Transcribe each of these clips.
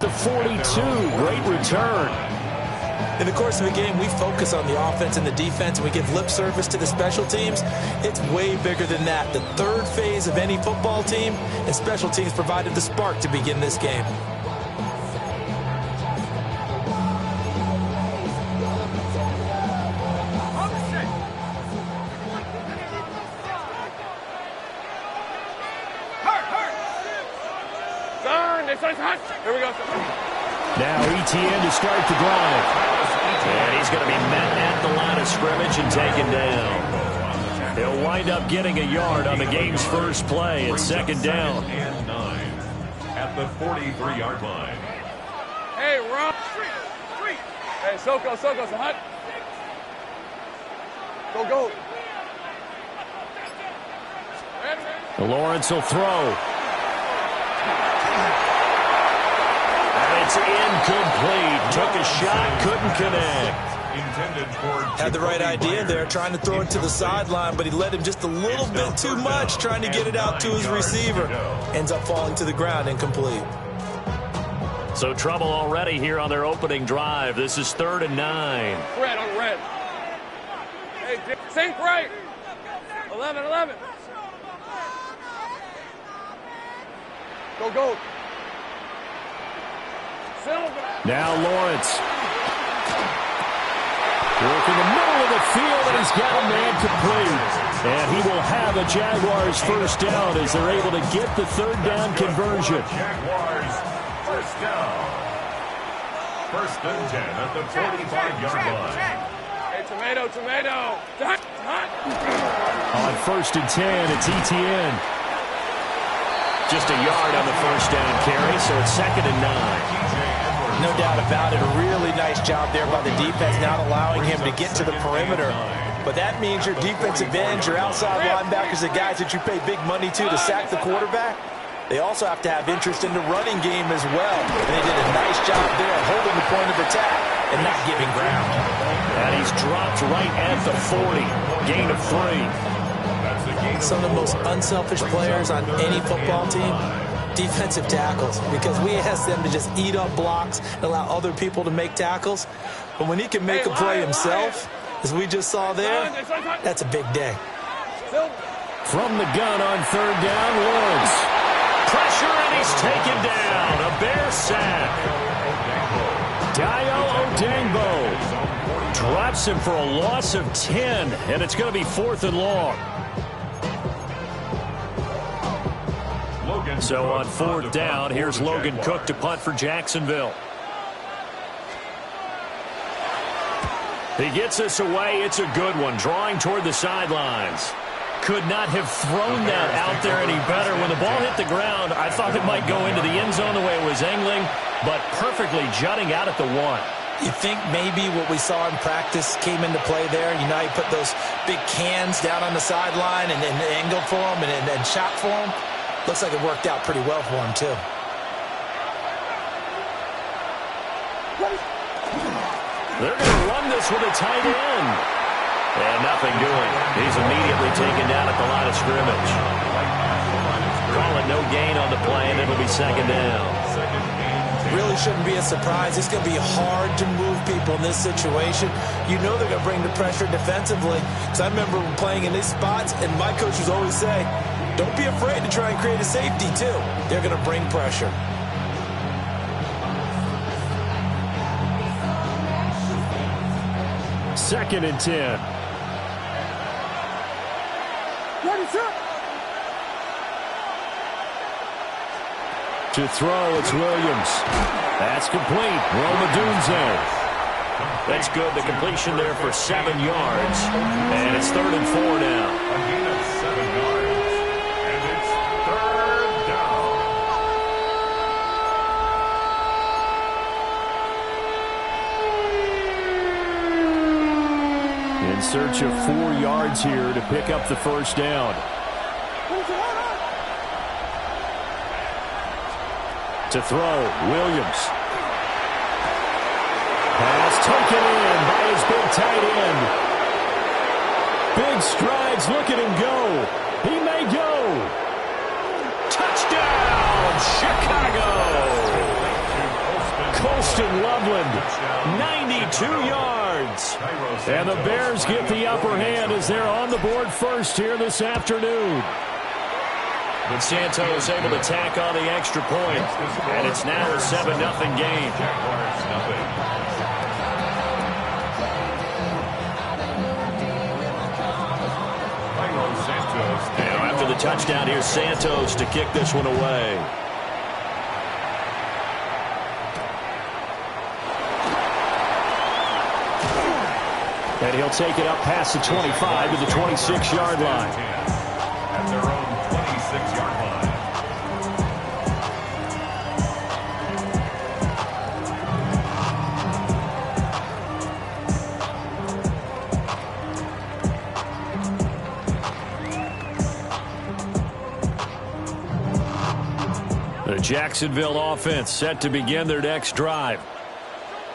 The 42, great return. In the course of a game, we focus on the offense and the defense, and we give lip service to the special teams. It's way bigger than that. The third phase of any football team, and special teams provided the spark to begin this game. Here we go. Now ETN to start the drive. And he's going to be met at the line of scrimmage and taken down. He'll wind up getting a yard on the game's first play. It's second down. And 9 at the 43-yard line. Hey, Ron. Hey, Soko, so hot. Go. Lawrence will throw. It's incomplete. Took a shot, couldn't connect. Had the right idea there, trying to throw it to the sideline, but he let him just a little bit too much, trying to get it out to his receiver. Ends up falling to the ground, incomplete. So trouble already here on their opening drive. This is 3rd and 9. Red on red. Hey, sink right. 11. Go. Now Lawrence. Work in the middle of the field, and he's got a man complete. And he will have a Jaguars first down as they're able to get the 3rd down conversion. Jaguars first down. 1st and 10 at the 45-yard line. Hey, tomato. Hot. On 1st and 10, it's ETN. Just a yard on the first down carry, so it's 2nd and 9. No doubt about it. A really nice job there by the defense, not allowing him to get to the perimeter. But that means your defensive ends, your outside linebackers, the guys that you pay big money to sack the quarterback, they also have to have interest in the running game as well. And they did a nice job there of holding the point of attack and not giving ground. And he's dropped right at the 40. Gain of 3. Some of the most unselfish players on any football team, defensive tackles, because we ask them to just eat up blocks and allow other people to make tackles. But when he can make a play himself, as we just saw there, that's a big day. From the gun on 3rd down, Lawrence. Pressure, and he's taken down. A Bear sack. Dayo Odeyingbo drops him for a loss of 10, and it's going to be 4th and long. So on 4th down, here's Logan Cook to punt for Jacksonville. He gets us away. It's a good one, drawing toward the sidelines. Could not have thrown that out there any better. When the ball hit the ground, I thought it might go into the end zone the way it was angling, but perfectly jutting out at the 1. You think maybe what we saw in practice came into play there? You know, he put those big cans down on the sideline and angled for him and shot for him. Looks like it worked out pretty well for him, too. They're going to run this with a tight end. And nothing doing. He's immediately taken down at the line of scrimmage. Call it no gain on the play, and it'll be 2nd down. Really shouldn't be a surprise. It's going to be hard to move people in this situation. You know they're going to bring the pressure defensively. Because I remember playing in these spots, and my coaches always say, don't be afraid to try and create a safety, too. They're going to bring pressure. Second and 10. To throw, it's Williams. That's complete. Rome Odunze. That's good. The completion there for 7 yards. And it's 3rd and 4 now. A gain of 7 yards. And it's 3rd down. In search of 4 yards here to pick up the first down. To throw, Williams. Pass taken in by his big tight end. Big strides, look at him go. He may go. Touchdown, Chicago. Austin Loveland, 92 yards. And the Bears get the upper hand as they're on the board first here this afternoon. But Santos able to tack on the extra point, and it's now a 7-0 game. Now after the touchdown, here's Santos to kick this one away. And he'll take it up past the 25 to the 26-yard line. At their own 26-yard line. The Jacksonville offense set to begin their next drive.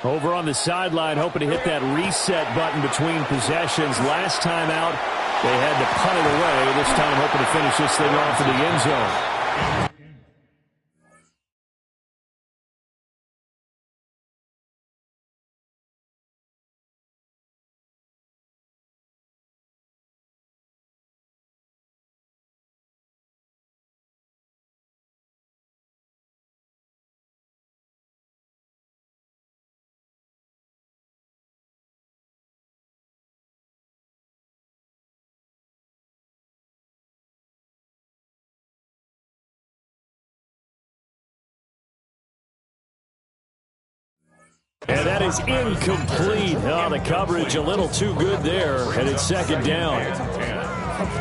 Over on the sideline, hoping to hit that reset button between possessions. Last time out, they had to punt it away. This time, hoping to finish this thing off in the end zone. And that is incomplete. Oh, the coverage a little too good there, and it's second down.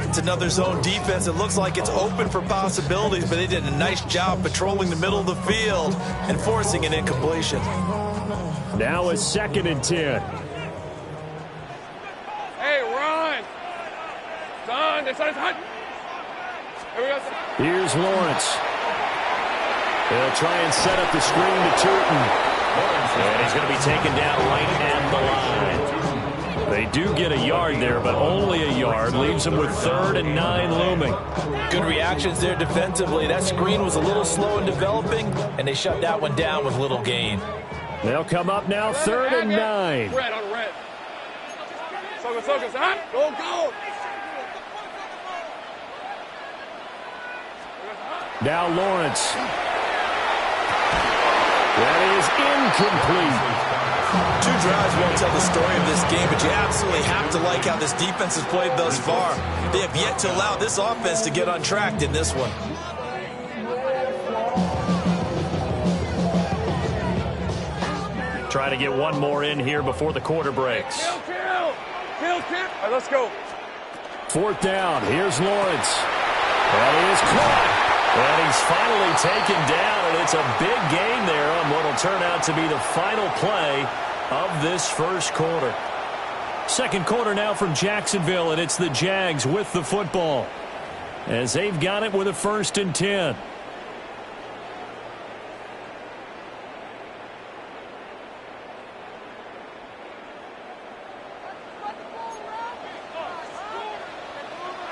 It's another zone defense. It looks like it's open for possibilities, but they did a nice job patrolling the middle of the field and forcing an incompletion. Now it's 2nd and 10. Hey, run. Son, it's on. Here we go. Here's Lawrence. They'll try and set up the screen to Turton. And he's going to be taken down right at the line. They do get a yard there, but only a yard. Leaves them with 3rd and 9 looming. Good reactions there defensively. That screen was a little slow in developing, and they shut that one down with little gain. They'll come up now 3rd and 9. Red on red. Soka, son. Go. Now Lawrence. That is incomplete. 2 drives won't tell the story of this game, but you absolutely have to like how this defense has played thus far. They have yet to allow this offense to get untracked in this one. Try to get one more in here before the quarter breaks. Kill. All right, let's go. 4th down. Here's Lawrence. That is caught. And he's finally taken down, and it's a big gain there on what will turn out to be the final play of this first quarter. Second quarter now from Jacksonville, and it's the Jags with the football as they've got it with a 1st and 10.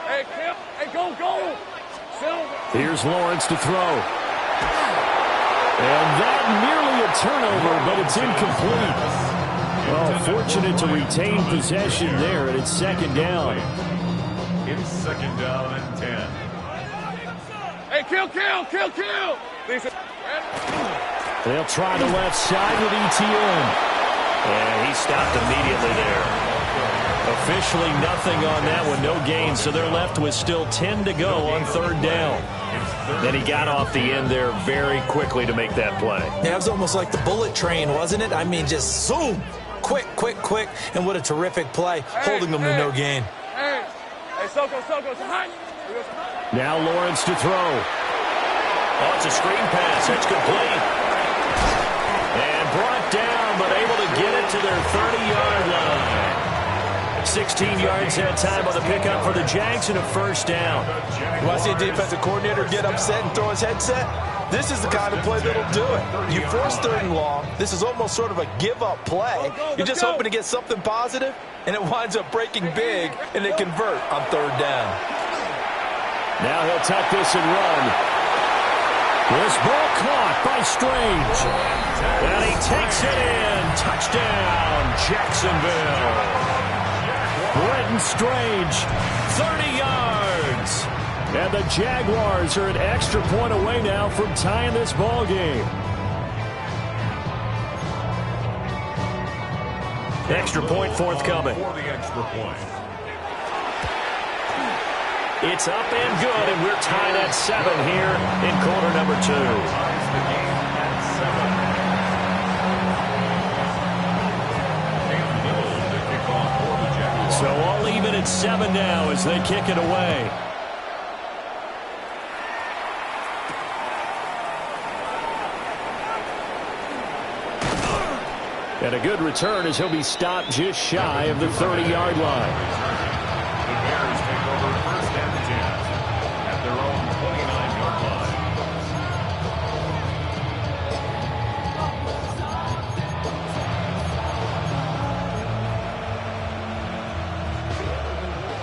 Hey, go. Here's Lawrence to throw. And that nearly a turnover, but it's incomplete. Well, fortunate to retain possession there, and it's 2nd down. It's 2nd down and 10. Hey, kill. They'll try the left side with ETN. And he stopped immediately there. Officially nothing on that one, no gain, so they're left with still 10 to go on 3rd down. Then he got off the end there very quickly to make that play. Yeah, it was almost like the bullet train, wasn't it? I mean, just zoom, quick, and what a terrific play, holding them to no gain. Hey, Soko, son. Now Lawrence to throw. Oh, it's a screen pass, it's complete. And brought down, but able to get it to their 30-yard line. 16 yards that time on the pickup for the Jags and a 1st down. You want to see a defensive coordinator get upset and throw his headset? This is the kind of play that'll do it. You force 3rd and long. This is almost sort of a give-up play. You're just hoping to get something positive, and it winds up breaking big, and they convert on 3rd down. Now he'll tuck this and run. This ball caught by Strange. And he takes it in. Touchdown, Jacksonville. Brenton Strange, 30 yards. And the Jaguars are an extra point away now from tying this ball game. Extra point forthcoming. For the extra point. It's up and good, and we're tied at 7 here in quarter number 2. Ties the game at 7. Cam Newell to kick off for the Jaguars. So all even at 7 now as they kick it away. And a good return as he'll be stopped just shy of the 30-yard line. The Bears take over first and 10 at their own 29-yard line.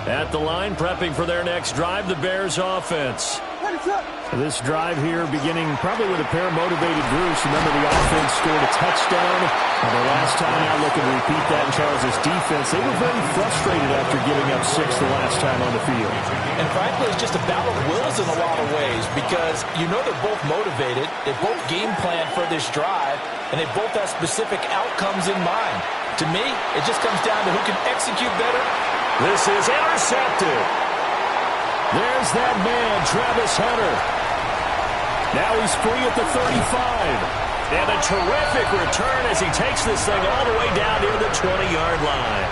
At the line, prepping for their next drive, the Bears offense. This drive here beginning probably with a pair of motivated groups. Remember, the offense scored a touchdown. And the last time out, looking to repeat that in Charles' defense. They were very frustrated after giving up 6 the last time on the field. And frankly, it's just a battle of wills in a lot of ways because you know they're both motivated. They both game plan for this drive, and they both have specific outcomes in mind. To me, it just comes down to who can execute better. This is intercepted. There's that man, Travis Hunter. Now he's free at the 35. And a terrific return as he takes this thing all the way down near the 20-yard line.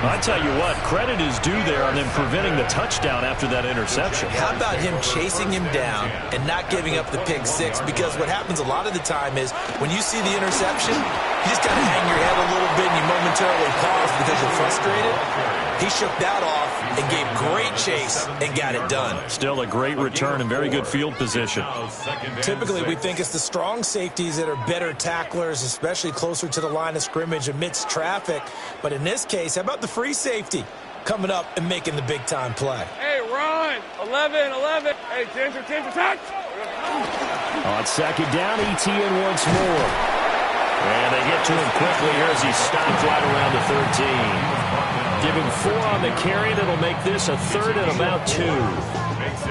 I tell you what, credit is due there on them preventing the touchdown after that interception. How about him chasing him down and not giving up the pick six? Because what happens a lot of the time is when you see the interception, you just kind of hang your head a little bit and you momentarily pause because you're frustrated. He shook that off and gave great chase and got it done. Still a great return and very good field position. Typically, we think it's the strong safeties that are better tacklers, especially closer to the line of scrimmage amidst traffic. But in this case, how about the free safety coming up and making the big-time play? Hey, Ron, 11. Hey, Ginger, touch. On second down, ETN once more. And they get to him quickly here as he stopped right around the 13. Give him 4 on the carry. That'll make this a 3rd and about 2.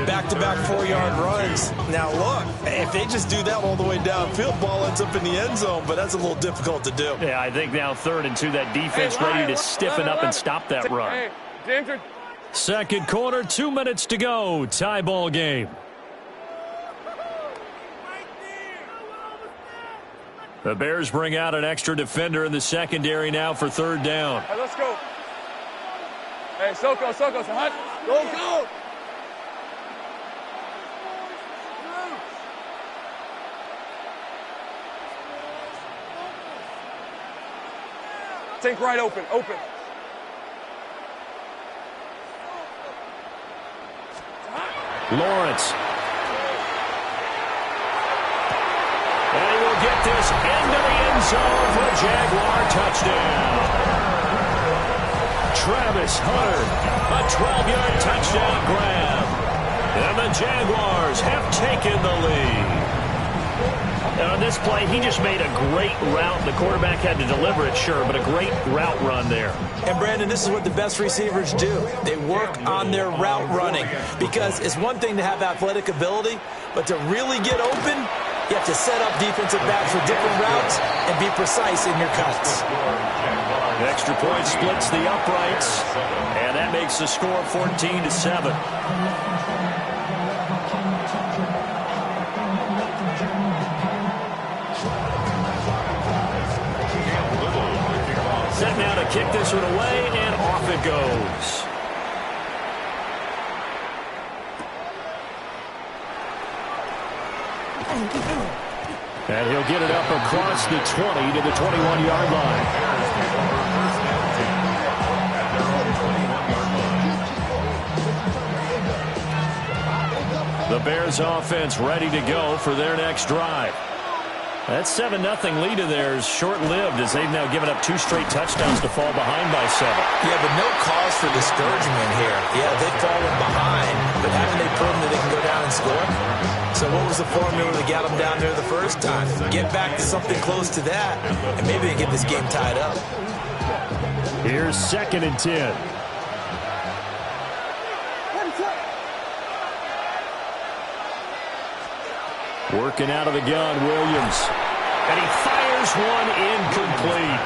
Back-to-back 4-yard runs. Now, look, if they just do that all the way downfield, ball ends up in the end zone, but that's a little difficult to do. Yeah, I think now 3rd and 2, that defense ready to stiffen up and stop that run. Hey, Ginger. Second quarter, 2 minutes to go. Tie ball game. The Bears bring out an extra defender in the secondary now for 3rd down. Hey, let's go. Hey, Soko, Sahad. Go. Think right open. Lawrence. And he will get this into the end zone for a Jaguar touchdown. Travis Hunter, a 12-yard touchdown grab. And the Jaguars have taken the lead. And on this play, he just made a great route. The quarterback had to deliver it, sure, but a great route run there. And, Brandon, this is what the best receivers do. They work on their route running because it's one thing to have athletic ability, but to really get open, you have to set up defensive backs with different routes and be precise in your cuts. Extra point splits the uprights, and that makes the score 14-7. Set now to kick this one away, and off it goes. And he'll get it up across the 20 to the 21-yard line. The Bears offense ready to go for their next drive. That 7-0 lead of theirs short-lived as they've now given up 2 straight touchdowns to fall behind by 7. Yeah, but no cause for discouragement here. Yeah, they've fallen behind, but haven't they proven that they can go down and score? So what was the formula that got them down there the first time? Get back to something close to that, and maybe they get this game tied up. Here's 2nd and 10. Working out of the gun, Williams. And he fires one incomplete.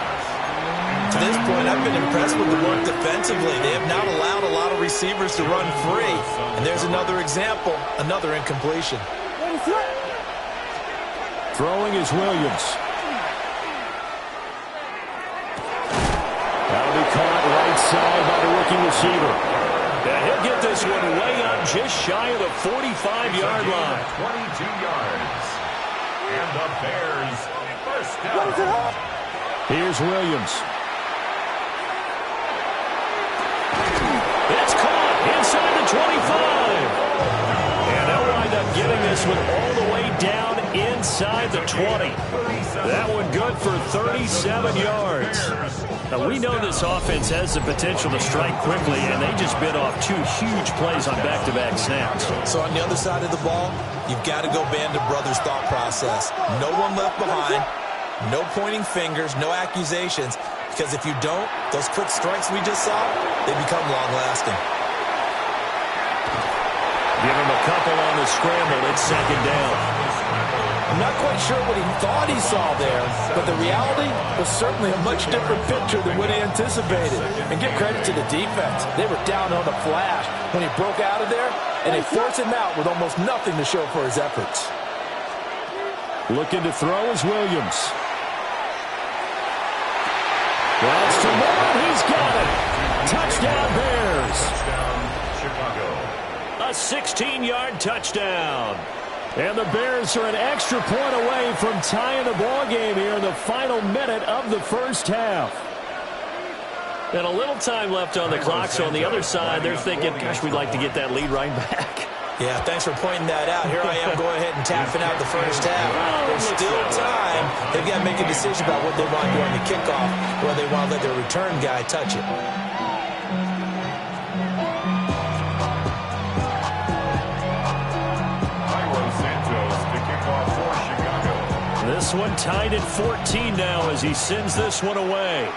To this point, I've been impressed with the work defensively. They have not allowed a lot of receivers to run free. And there's another example, another incompletion. Throwing is Williams. That'll be caught right side by the rookie receiver. And he'll get this one way up just shy of the 45-yard line. 22 yards. And the Bears first down. Here's Williams. It's caught inside the 25. And they'll wind up getting this one all the way down inside the 20. That one good for 37 yards. Now, we know this offense has the potential to strike quickly, and they just bit off 2 huge plays on back-to-back snaps. So on the other side of the ball, you've got to go Band of Brothers thought process. No one left behind, no pointing fingers, no accusations, because if you don't, those quick strikes we just saw, they become long-lasting. Give him a couple on the scramble. It's 2nd down. I'm not quite sure what he thought he saw there, but the reality was certainly a much different picture than what he anticipated. And give credit to the defense. They were down on the flash when he broke out of there, and they forced him out with almost nothing to show for his efforts. Looking to throw is Williams. That's to Moore. He's got it. Touchdown, Bears. Touchdown, Chicago. A 16-yard touchdown. And the Bears are an extra point away from tying the ball game here in the final minute of the first half. And a little time left on the clock, so on the other side, they're thinking, gosh, we'd like to get that lead right back. Yeah, thanks for pointing that out. Here I am going ahead and tapping out the first half. There's still time. They've got to make a decision about what they want to do on the kickoff, whether they want to let their return guy touch it. This one tied at 14 now as he sends this one away.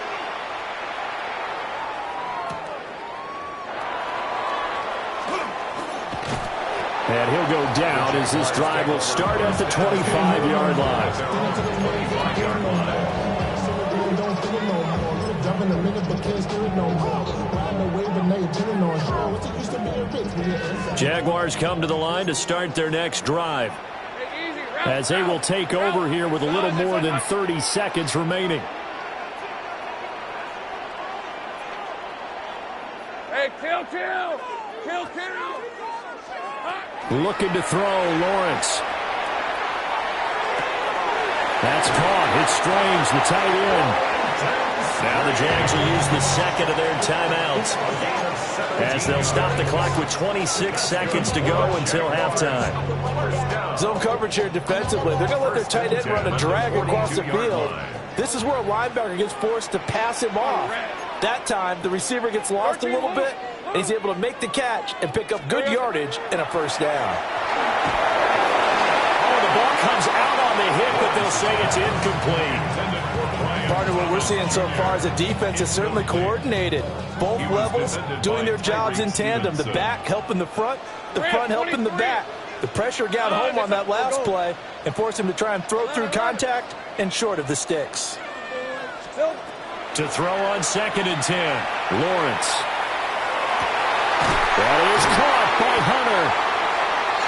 And he'll go down as this drive will start at the 25-yard line. Jaguars come to the line to start their next drive, as they will take over here with a little more than 30 seconds remaining. Hey, kill. Looking to throw, Lawrence. That's caught. It's Strange, the tight end. Now the Jags will use the second of their timeouts, as they'll stop the clock with 26 seconds to go until halftime. Zone coverage here defensively. They're going to let their tight end run a drag across the field. This is where a linebacker gets forced to pass him off. That time, the receiver gets lost a little bit, and he's able to make the catch and pick up good yardage and a first down. Oh, the ball comes out on the hit, but they'll say it's incomplete. Partner, what we're seeing so far is the defense is certainly coordinated. Both levels doing their jobs in tandem. The back helping the front helping the back. The pressure got home on that last play and forced him to try and throw through contact and short of the sticks. To throw on 2nd and 10, Lawrence. That is caught by Hunter.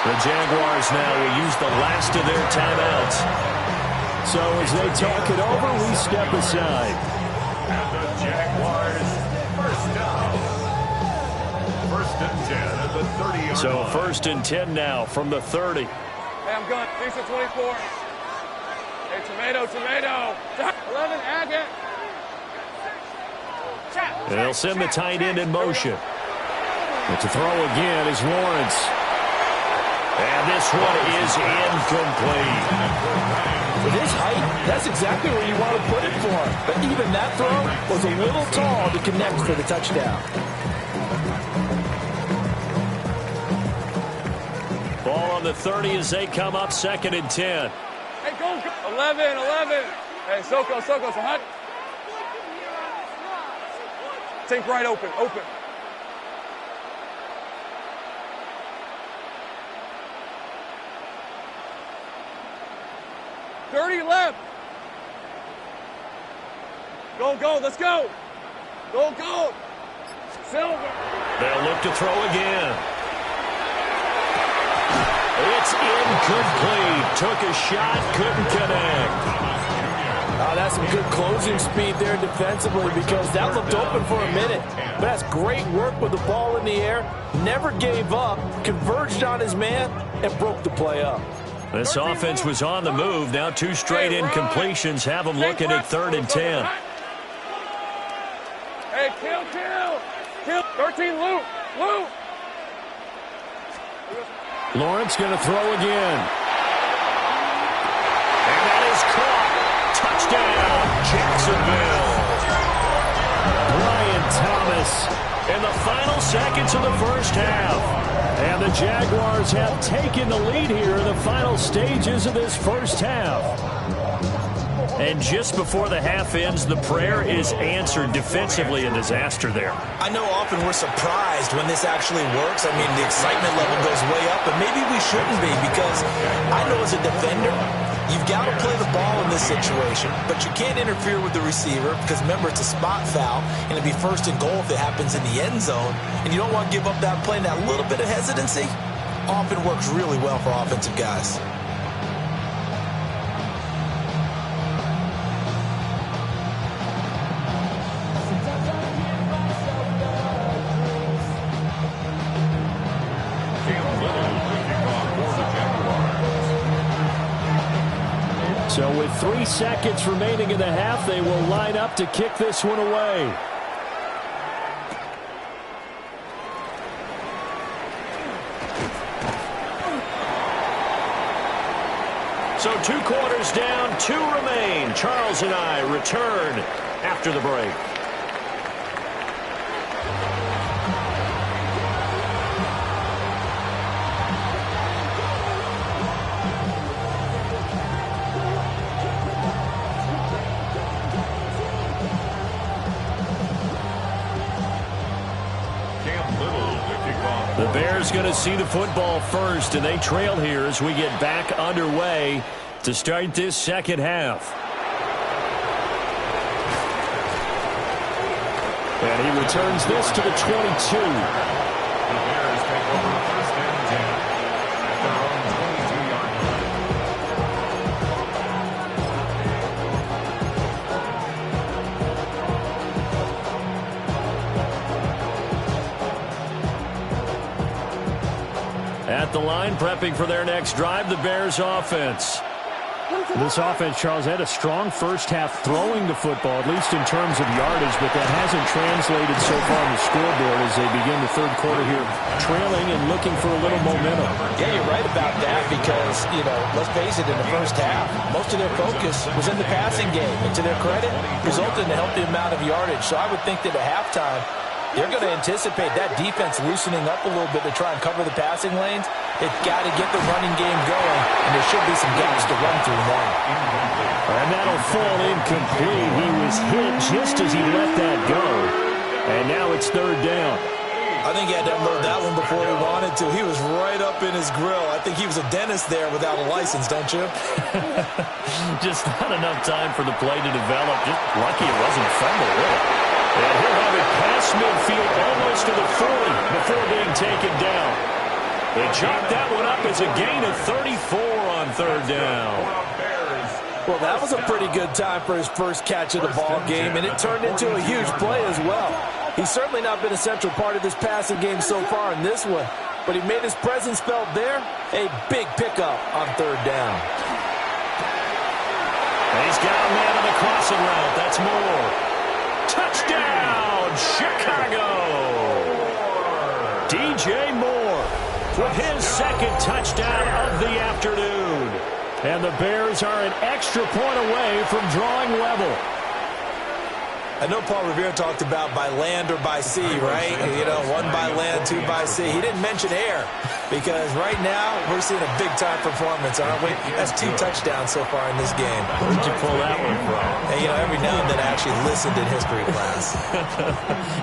The Jaguars now will use the last of their timeouts. So as they talk it over, we step aside. And the Jaguars first down. 1st and 10 at the 30-yard So line. 1st and 10 now from the 30. Hey, I'm going. Lisa 24. Hey, tomato. 11, Agate. And they'll send the tight end in motion. But to throw again is Lawrence. And this one is incomplete. With his height, that's exactly where you want to put it for him. But even that throw was a little tall to connect for the touchdown. Ball on the 30 as they come up 2nd and 10. Hey, go. 11. Hey, Soko, so hot. Take right open. 30 left. Go, let's go. Go. Silver. They'll look to throw again. It's incomplete. Took a shot, couldn't connect. That's some good closing speed there defensively because that looked open for a minute. But that's great work with the ball in the air. Never gave up, converged on his man, and broke the play up. This offense was on the move. Now 2 straight incompletions have them looking at 3rd and 10. Hey, kill. 13, Luke. Lawrence going to throw again. And that is caught. Touchdown, Jacksonville. Brian Thomas in the final seconds of the first half. And the Jaguars have taken the lead here in the final stages of this first half. And just before the half ends, the prayer is answered. Defensively, a disaster there. I know often we're surprised when this actually works. I mean, the excitement level goes way up, but maybe we shouldn't be because I know as a defender, you've got to play the ball in this situation, but you can't interfere with the receiver because, remember, it's a spot foul, and it'd be 1st and goal if it happens in the end zone, and you don't want to give up that play. And that little bit of hesitancy often works really well for offensive guys. So with 3 seconds remaining in the half, they will line up to kick this one away. So 2 quarters down, 2 remain. Charles and I return after the break. The Bears going to see the football first, and they trail here as we get back underway to start this second half. And he returns this to the 22. The Bears take over 1st and 10 at their own 22-yard line. At the line, prepping for their next drive, the Bears offense. This offense, Charles, had a strong first half throwing the football, at least in terms of yardage, but that hasn't translated so far on the scoreboard as they begin the 3rd quarter here, trailing and looking for a little momentum. Yeah, you're right about that because, let's face it, in the first half, most of their focus was in the passing game. And to their credit, resulted in a healthy amount of yardage. So I would think that at halftime, they're going to anticipate that defense loosening up a little bit to try and cover the passing lanes. They've got to get the running game going, and there should be some gaps to run through now. And that'll fall incomplete. He was hit just as he let that go. And now it's 3rd down. I think he had to unload that one before he wanted to. He was right up in his grill. I think he was a dentist there without a license, don't you? Just not enough time for the play to develop. Just lucky it wasn't a fumble, really. And he'll have it past midfield almost to the 40 before being taken down. They chalked that one up as a gain of 34 on 3rd down. Well, that was a pretty good time for his first catch of the ball game, and it turned into a huge play as well. He's certainly not been a central part of this passing game so far in this one, but he made his presence felt there. A big pickup on 3rd down. And he's got a man on the crossing route. That's Moore. Touchdown, Chicago! DJ Moore with his 2nd touchdown of the afternoon. And the Bears are an extra point away from drawing level. I know Paul Revere talked about by land or by sea, right? You know, 1 by land, 2 by sea. He didn't mention air because right now we're seeing a big-time performance, aren't we? That's 2 touchdowns so far in this game. Where'd you pull that one from? And, you know, every now and then I actually listened in history class.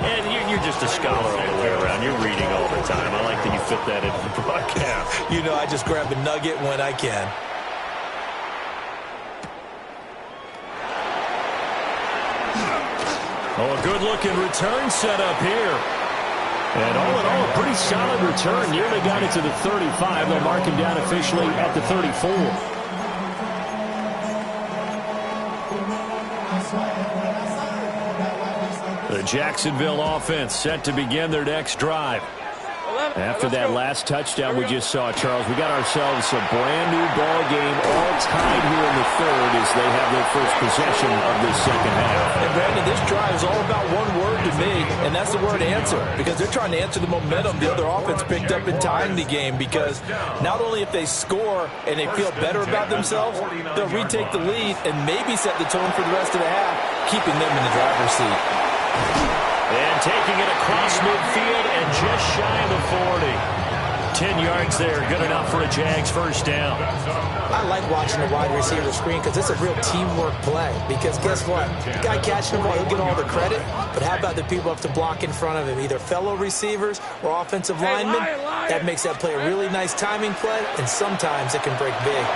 And you're just a scholar all the way around. You're reading all the time. I like that you fit that into the broadcast. You know, I just grab a nugget when I can. Oh, a good-looking return set up here. And all in all, a pretty solid return. Nearly got it to the 35. They'll mark him down officially at the 34. The Jacksonville offense set to begin their next drive. After that last touchdown we just saw, Charles, we got ourselves a brand-new ball game all tied here in the third as they have their first possession of this second half. And, Brandon, this drive is all about one word to me, and that's the word answer, because they're trying to answer the momentum the other offense picked up in tying the game, because not only if they score and they feel better about themselves, they'll retake the lead and maybe set the tone for the rest of the half, keeping them in the driver's seat. And taking it across midfield and just shy of the 40. 10 yards there, good enough for a Jags first down. I like watching the wide receiver screen because it's a real teamwork play. Because guess what? The guy catching the ball, he'll get all the credit. But how about the people up to block in front of him, either fellow receivers or offensive linemen? That makes that play a really nice timing play, and sometimes it can break big.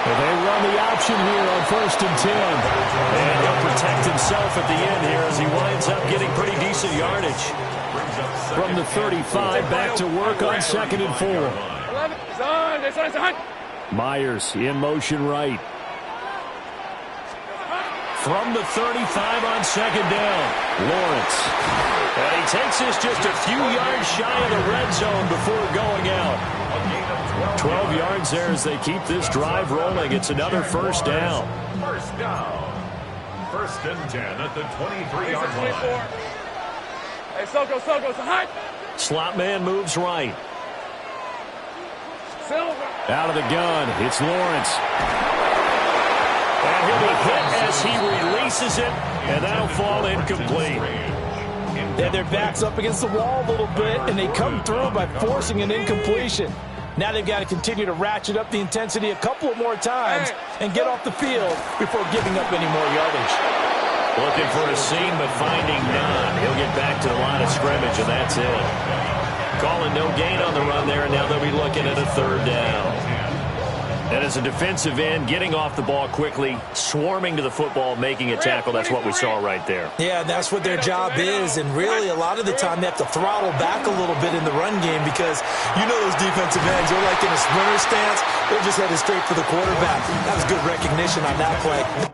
Well, they run the option here on 1st and 10. And he'll protect himself at the end here as he winds up getting pretty decent yardage. From the 35, back to work on 2nd and 4. Myers in motion right. From the 35 on 2nd down, Lawrence. And he takes this just a few yards shy of the red zone before going out. 12 yards there as they keep this drive rolling. It's another first down. First down. 1st and 10 at the 23-yard line. Hey, Soko, hot. Slot man moves right. Silver. Out of the gun, it's Lawrence. And he'll be hit as he releases it, and that'll fall incomplete. They have their backs up against the wall a little bit, and they come through by forcing an incompletion. Now they've got to continue to ratchet up the intensity a couple of more times and get off the field before giving up any more yardage. Looking for a seam, but finding none. He'll get back to the line of scrimmage, and that's it. Calling no gain on the run there, and now they'll be looking at a 3rd down. And as a defensive end, getting off the ball quickly, swarming to the football, making a tackle, that's what we saw right there. Yeah, that's what their job is, and really a lot of the time they have to throttle back a little bit in the run game because you know those defensive ends, they're like in a sprinter stance, they're just headed straight for the quarterback. That was good recognition on that play.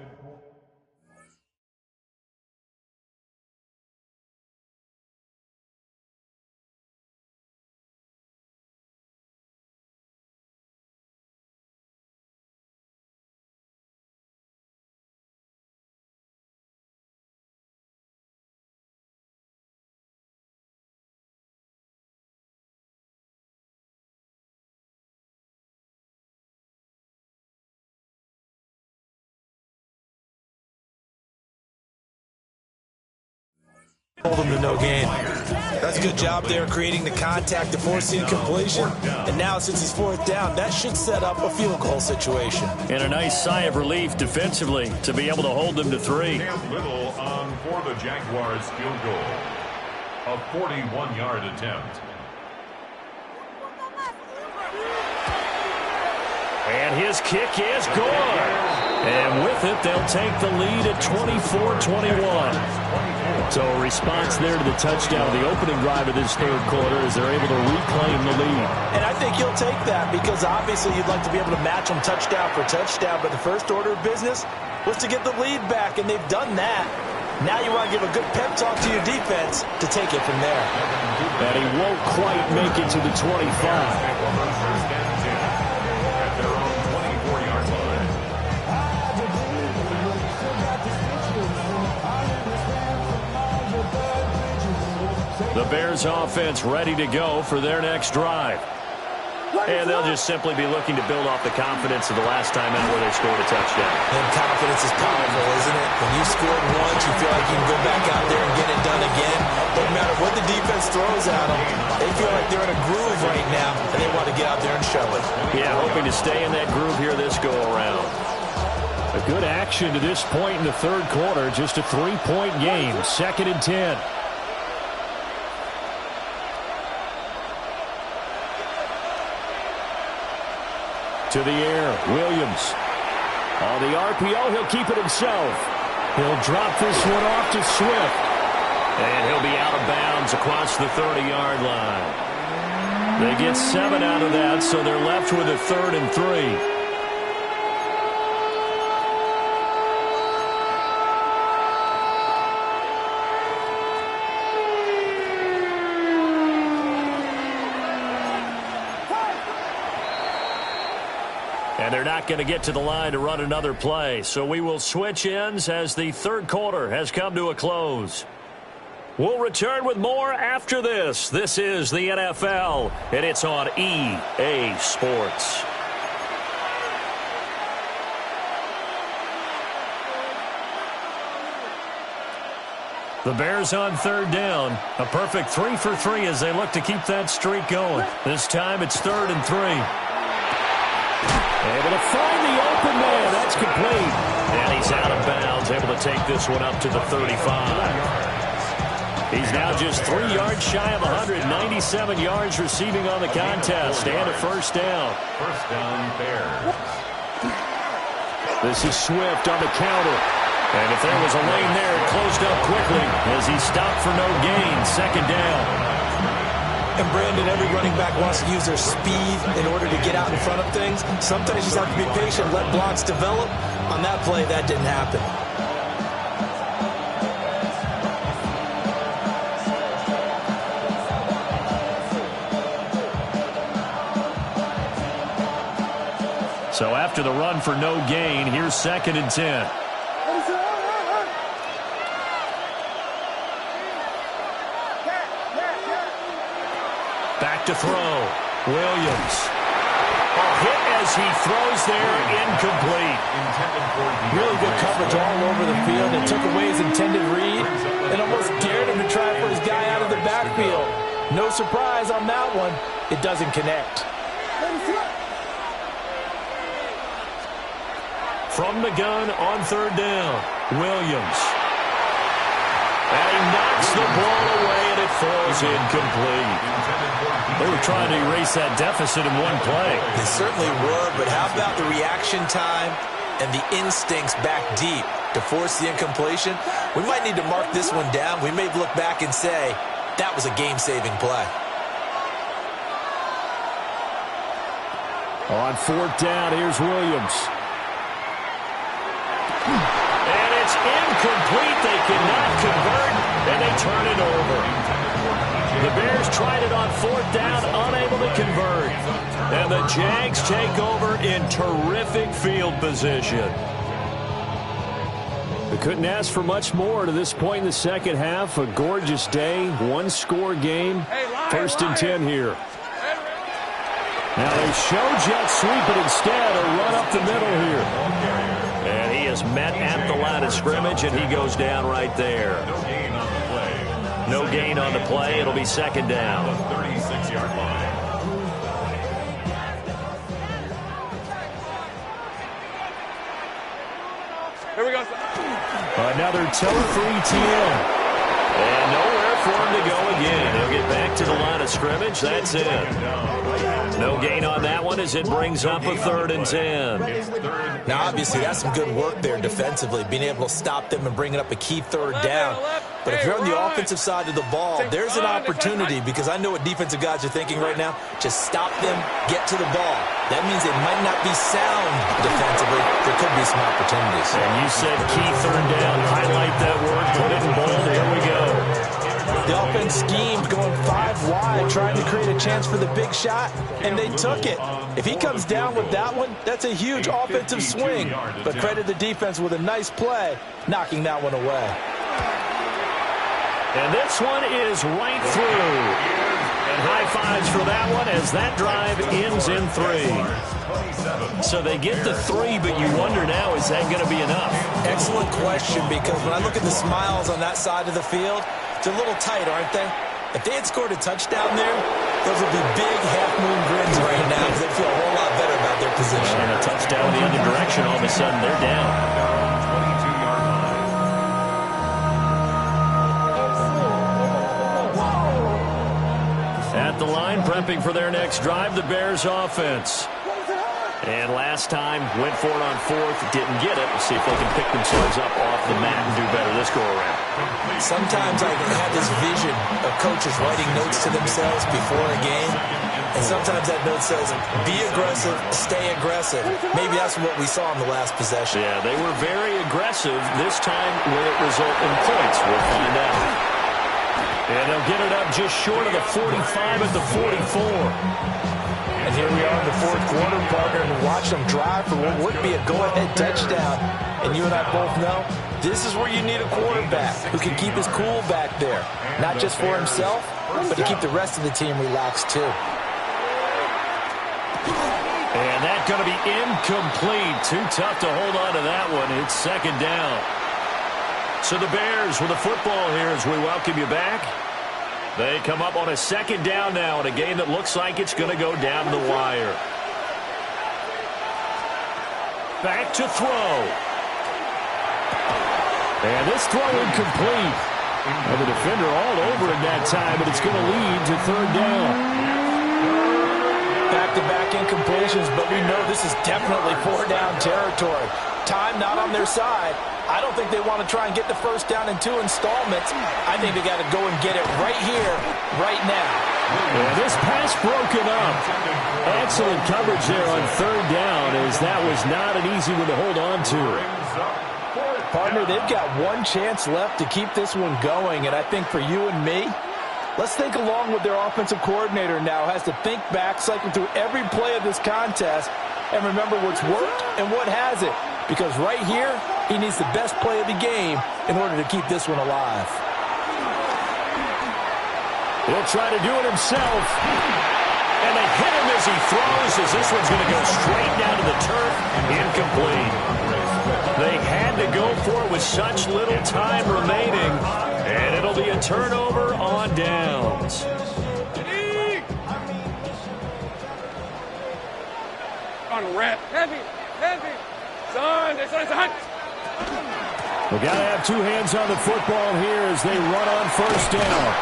Hold them to no gain. That's a good job there creating the contact to force the incompletion. And now since it's 4th down, that should set up a field goal situation. And a nice sigh of relief defensively to be able to hold them to 3. Cam Little on for the Jaguars field goal. A 41-yard attempt. And his kick is good. And with it, they'll take the lead at 24-21. So a response there to the touchdown of the opening drive of this 3rd quarter as they're able to reclaim the lead. And I think he'll take that because obviously you'd like to be able to match them touchdown for touchdown, but the first order of business was to get the lead back, and they've done that. Now you want to give a good pep talk to your defense to take it from there. And he won't quite make it to the 25. The Bears offense ready to go for their next drive. And they'll just simply be looking to build off the confidence of the last time out where they scored a touchdown. And confidence is powerful, isn't it? When you scored once, you feel like you can go back out there and get it done again. No matter what the defense throws at them, they feel like they're in a groove right now, and they want to get out there and show it. Yeah, hoping to stay in that groove here this go-around. A good action to this point in the third quarter. Just a 3-point game. 2nd and 10. To the air, Williams. On the RPO, he'll keep it himself. He'll drop this one off to Swift. And he'll be out of bounds across the 30-yard line. They get 7 out of that, so they're left with a 3rd and 3. And they're not going to get to the line to run another play. So we will switch ends as the third quarter has come to a close. We'll return with more after this. This is the NFL, and it's on EA Sports. The Bears on 3rd down. A perfect 3 for 3 as they look to keep that streak going. This time it's 3rd and 3. Able to find the open man. That's complete. And he's out of bounds, able to take this one up to the 35. He's now just 3 yards shy of 197 yards receiving on the contest and a first down. First down, Bears. This is Swift on the counter. And if there was a lane there, it closed up quickly as he stopped for no gain. 2nd down. And Brandon, every running back wants to use their speed in order to get out in front of things. Sometimes you just have to be patient, let blocks develop. On that play, that didn't happen. So after the run for no gain, here's 2nd and 10. Back to throw. Williams. A hit as he throws there, incomplete. Really good coverage all over the field. It took away his intended read and almost dared him to try for his guy out of the backfield. No surprise on that one. It doesn't connect. From the gun on 3rd down, Williams. And he knocks the ball away, and it falls incomplete. They were trying to erase that deficit in one play. They certainly were, but how about the reaction time and the instincts back deep to force the incompletion? We might need to mark this one down. We may look back and say, that was a game-saving play. On 4th down, here's Williams. And it's incomplete. They cannot convert, and they turn it over. The Bears tried it on 4th down, unable to convert. And the Jags take over in terrific field position. They couldn't ask for much more to this point in the second half. A gorgeous day, one-score game. 1st and 10 here. Now they show jet sweep, but instead a run up the middle here. And he is met at the line of scrimmage, and he goes down right there. No gain on the play. It'll be 2nd down. 36-yard line. Here we go. Another toe-free TM. And nowhere for him to go again. He'll get back to the line of scrimmage. That's it. No gain on that one as it brings up a 3rd and 10. Now, obviously, that's some good work there defensively, being able to stop them and bringing up a key 3rd down. But if you're on the offensive side of the ball, there's an opportunity, because I know what defensive guys are thinking right now. Just stop them, get to the ball. That means it might not be sound defensively. There could be some opportunities. And you said key 3rd down. Highlight that word. Put it in bold. Here we go. The offense schemed going 5 wide, trying to create a chance for the big shot, and they took it. If he comes down with that one, that's a huge offensive swing. But credit the defense with a nice play, knocking that one away. And this one is right through. And high fives for that one as that drive ends in 3. So they get the 3, but you wonder now, is that going to be enough? Excellent question, because when I look at the smiles on that side of the field, it's a little tight, aren't they? If they had scored a touchdown there, those would be big half-moon grins right now because they feel a whole lot better about their position. And a touchdown the other direction, all of a sudden they're down. 22-yard line. At the line, prepping for their next drive, the Bears offense. And last time, went for it on 4th, didn't get it. We'll see if they can pick themselves up off the mat and do better this go-around. Sometimes I have this vision of coaches writing notes to themselves before a game, and sometimes that note says, be aggressive, stay aggressive. Maybe that's what we saw in the last possession. Yeah, they were very aggressive. This time, will it result in points? We'll find out. And they'll get it up just short of the 45 at the 44. And here we are in the 4th quarter, partner, and watch them drive for what would be a go-ahead touchdown. And you and I both know this is where you need a quarterback who can keep his cool back there. Not just for himself, but to keep the rest of the team relaxed too. And that's going to be incomplete. Too tough to hold on to that one. It's 2nd down. So the Bears with the football here as we welcome you back. They come up on a 2nd down now in a game that looks like it's going to go down the wire. Back to throw. And this throw incomplete. And the defender all over it that time, but it's going to lead to 3rd down. Back-to-back incompletions, but we know this is definitely 4-down territory. Time not on their side. I don't think they want to try and get the 1st down in 2 installments. I think they got to go and get it right here, right now. Yeah, this pass broken up. Excellent coverage there on 3rd down, as that was not an easy one to hold on to. Partner, they've got one chance left to keep this one going, and I think for you and me, let's think along with their offensive coordinator now. Has to think back, cycle through every play of this contest, and remember what's worked and what hasn't. Because right here, he needs the best play of the game in order to keep this one alive. He'll try to do it himself. And they hit him as he throws, as this one's going to go straight down to the turf. Incomplete. They had to go for it with such little time remaining. And it'll be a turnover on downs. On rep. Heavy. We got to have 2 hands on the football here as they run on 1st down.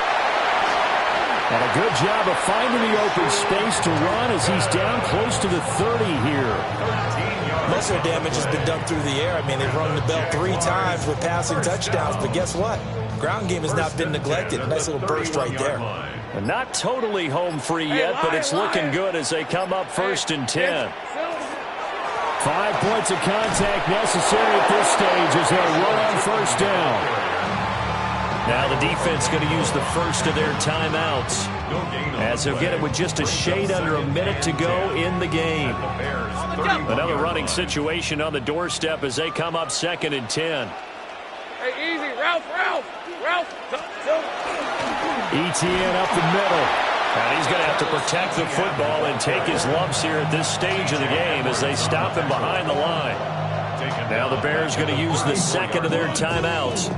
And a good job of finding the open space to run as he's down close to the 30 here. Most of the damage has been done through the air. I mean, they've rung the bell 3 times with passing touchdowns, but guess what? Ground game has not been neglected. Nice little burst right there. And not totally home free yet, but it's looking good as they come up 1st and 10. 5 points of contact necessary at this stage as they run on 1st down. Now the defense going to use the first of their timeouts as they'll get it with just a shade under a minute to go in the game. Another running situation on the doorstep as they come up 2nd and 10. Hey, easy. Ralph. ETN up the middle. And he's going to have to protect the football and take his lumps here at this stage of the game as they stop him behind the line. Now the Bears going to use the 2nd of their timeouts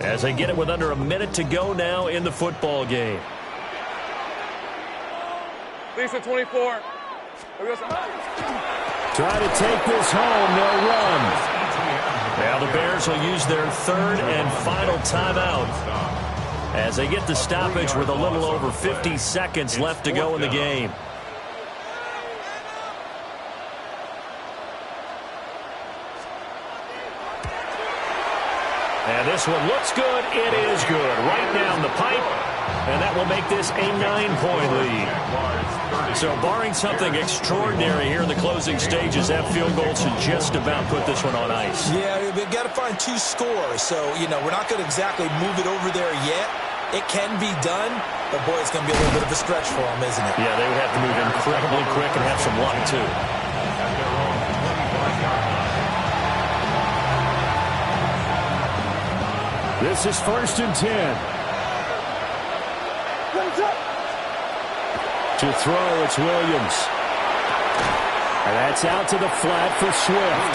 as they get it with under a minute to go now in the football game. Lisa, 24. Try to take this home. They'll run. Now the Bears will use their 3rd and final timeout as they get the stoppage with a little over 50 seconds left to go in the game. And this one looks good. It is good. Right down the pipe. And that will make this a 9-point lead. So barring something extraordinary here in the closing stages, that field goal should just about put this one on ice. Yeah, we've got to find 2 scores. So, you know, we're not going to exactly move it over there yet. It can be done, but boy, it's going to be a little bit of a stretch for them, isn't it? Yeah, they would have to move incredibly quick and have some luck, too. This is 1st and 10. To throw, it's Williams. And that's out to the flat for Swift.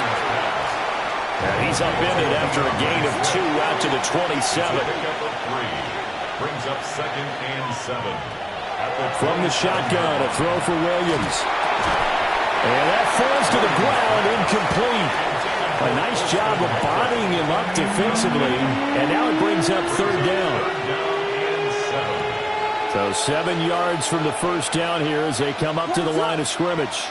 And he's upended after a gain of 2 out to the 27. Brings up 2nd and 7. From the shotgun, a throw for Williams. And that falls to the ground, incomplete. A nice job of bodying him up defensively, and now it brings up 3rd down. So 7 yards from the first down here as they come up to the line of scrimmage.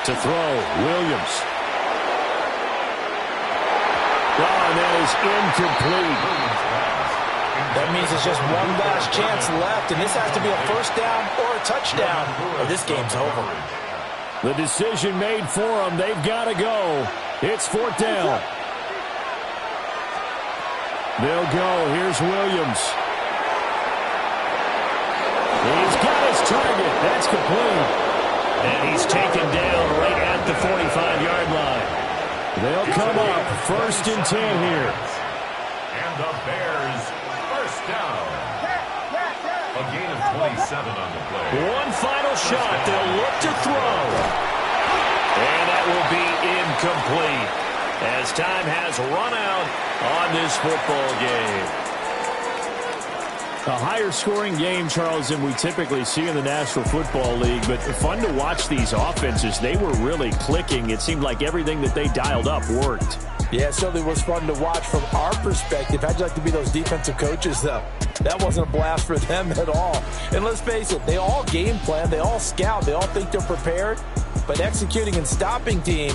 To throw, Williams. Oh, and that is incomplete. That means it's just one last chance left, and this has to be a first down or a touchdown, or this game's over. The decision made for them. They've got to go. It's 4th down. They'll go. Here's Williams. He's got his target. That's complete. And he's taken down right at the 45-yard line. They'll come up 1st and 10 here. And the Bears first down. A gain of 27 on the play. One final shot. They'll look to throw. And that will be incomplete as time has run out on this football game. A higher scoring game, Charles, than we typically see in the National Football League, but fun to watch these offenses. They were really clicking. It seemed like everything that they dialed up worked. Yeah, it certainly was fun to watch from our perspective. How'd you like to be those defensive coaches, though? That wasn't a blast for them at all. And let's face it, they all game plan, they all scout, they all think they're prepared, but executing and stopping teams,